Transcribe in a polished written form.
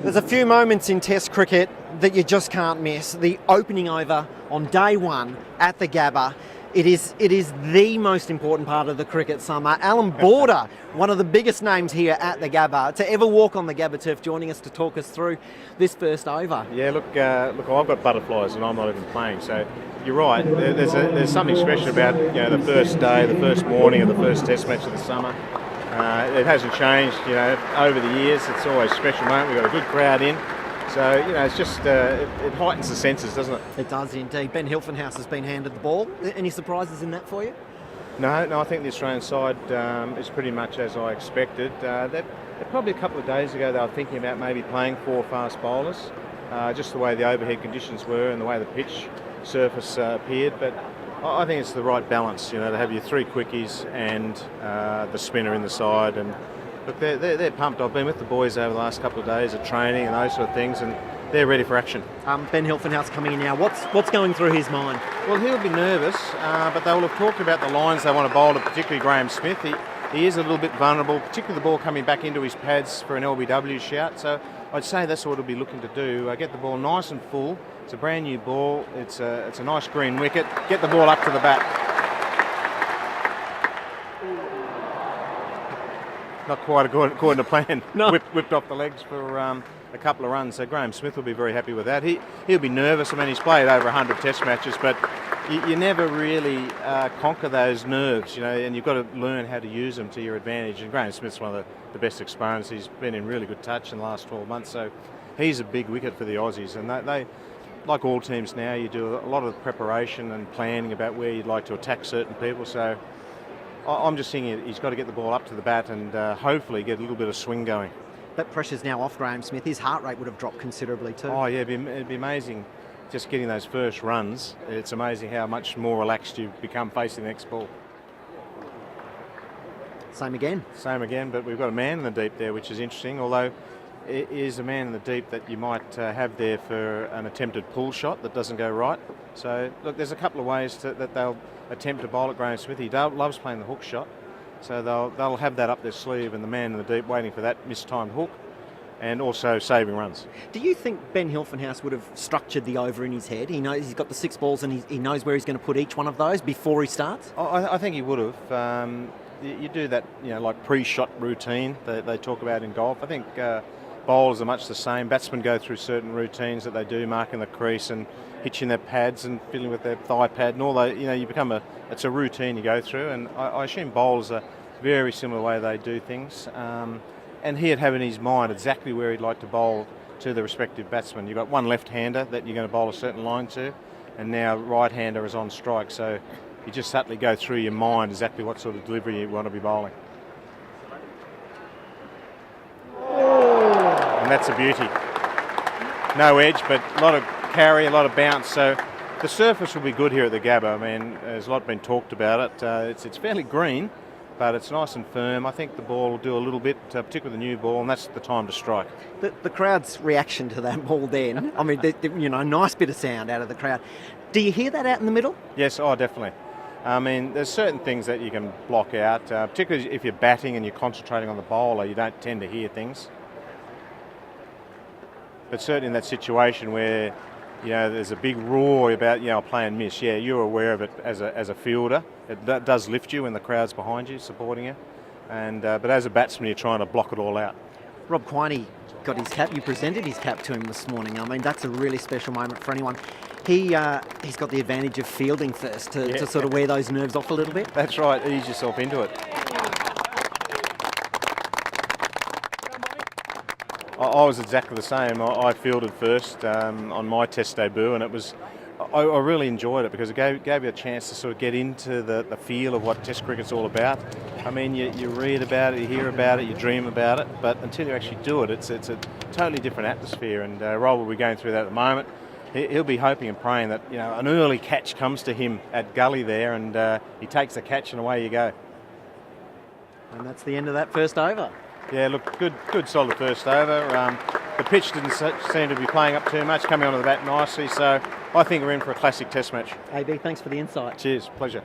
There's a few moments in Test cricket that you just can't miss. The opening over on day one at the Gabba. It is the most important part of the cricket summer. Allan Border, one of the biggest names here at the Gabba, to ever walk on the Gabba turf, joining us to talk us through this first over. Yeah, look, I've got butterflies and I'm not even playing, so you're right. There's something special about the first day, the first morning of the first Test match of the summer. It hasn't changed, over the years. It's always a special moment. We've got a good crowd in. So, it's just, it heightens the senses, doesn't it? It does indeed. Ben Hilfenhaus has been handed the ball. Any surprises in that for you? No, I think the Australian side is pretty much as I expected. Probably a couple of days ago they were thinking about maybe playing 4 fast bowlers, just the way the overhead conditions were and the way the pitch surface appeared. But I think it's the right balance, to have your 3 quickies and the spinner in the side. And look, they're pumped. I've been with the boys over the last couple of days at training and those sort of things, and they're ready for action. Ben Hilfenhaus coming in now. What's going through his mind? Well, he'll be nervous, but they will have talked about the lines they want to bowl to, particularly Graham Smith. He is a little bit vulnerable, particularly the ball coming back into his pads for an LBW shout. So I'd say that's what he'll be looking to do. Get the ball nice and full. It's a brand new ball. It's a nice green wicket. Get the ball up to the bat. Not quite according to plan. No. Whipped off the legs for a couple of runs. So Graham Smith will be very happy with that. He'll be nervous. I mean, he's played over 100 Test matches, but you never really conquer those nerves, and you've got to learn how to use them to your advantage. And Graham Smith's one of the best exponents. He's been in really good touch in the last 12 months, so he's a big wicket for the Aussies. And they like all teams now, you do a lot of preparation and planning about where you'd like to attack certain people. So I'm just thinking he's got to get the ball up to the bat and hopefully get a little bit of swing going. That pressure's now off Graham Smith. His heart rate would have dropped considerably too. Oh yeah, it'd be amazing just getting those first runs. It's amazing how much more relaxed you become facing the next ball. Same again, but we've got a man in the deep there, which is interesting, although it is a man in the deep that you might have there for an attempted pull shot that doesn't go right. So look, there's a couple of ways that they'll attempt to bowl at Graham Smith. He loves playing the hook shot, so they'll have that up their sleeve, and the man in the deep waiting for that mistimed hook and also saving runs. Do you think Ben Hilfenhaus would have structured the over in his head? He knows he's got the 6 balls and he knows where he's going to put each one of those before he starts? I think he would have. You do that, like pre-shot routine they talk about in golf. I think bowlers are much the same. Batsmen go through certain routines that they do, marking the crease and hitching their pads and fiddling with their thigh pad and all that. You become it's a routine you go through, and I assume bowlers are very similar way they do things. And he'd have in his mind exactly where he'd like to bowl to the respective batsman. You've got one left-hander that you're going to bowl a certain line to, and now right-hander is on strike. So you just subtly go through your mind exactly what sort of delivery you want to be bowling. And that's a beauty. No edge, but a lot of carry, a lot of bounce. So the surface will be good here at the Gabba. I mean, there's a lot been talked about it. It's fairly green, but it's nice and firm. I think the ball will do a little bit, particularly the new ball, and that's the time to strike. The crowd's reaction to that ball then, I mean, nice bit of sound out of the crowd. Do you hear that out in the middle? Yes, definitely. I mean, there's certain things that you can block out, particularly if you're batting and you're concentrating on the bowler, you don't tend to hear things. But certainly in that situation where there's a big roar about play and miss, you're aware of it as a fielder. It does lift you when the crowd's behind you, supporting you. And but as a batsman, you're trying to block it all out. Rob Quiney got his cap. You presented his cap to him this morning. I mean, that's a really special moment for anyone. He's got the advantage of fielding first to sort of wear those nerves off a little bit. That's right. Ease yourself into it. I was exactly the same. I fielded first on my Test debut, and I really enjoyed it because it gave you a chance to sort of get into the feel of what Test cricket's all about. I mean, you read about it, you hear about it, you dream about it, but until you actually do it, it's a totally different atmosphere. And Rob will be going through that at the moment. He'll be hoping and praying that an early catch comes to him at gully there, and he takes the catch and away you go. And that's the end of that first over. Yeah, look, good solid first over. The pitch didn't seem to be playing up too much, coming onto the bat nicely, so I think we're in for a classic Test match. AB, thanks for the insight. Cheers, pleasure.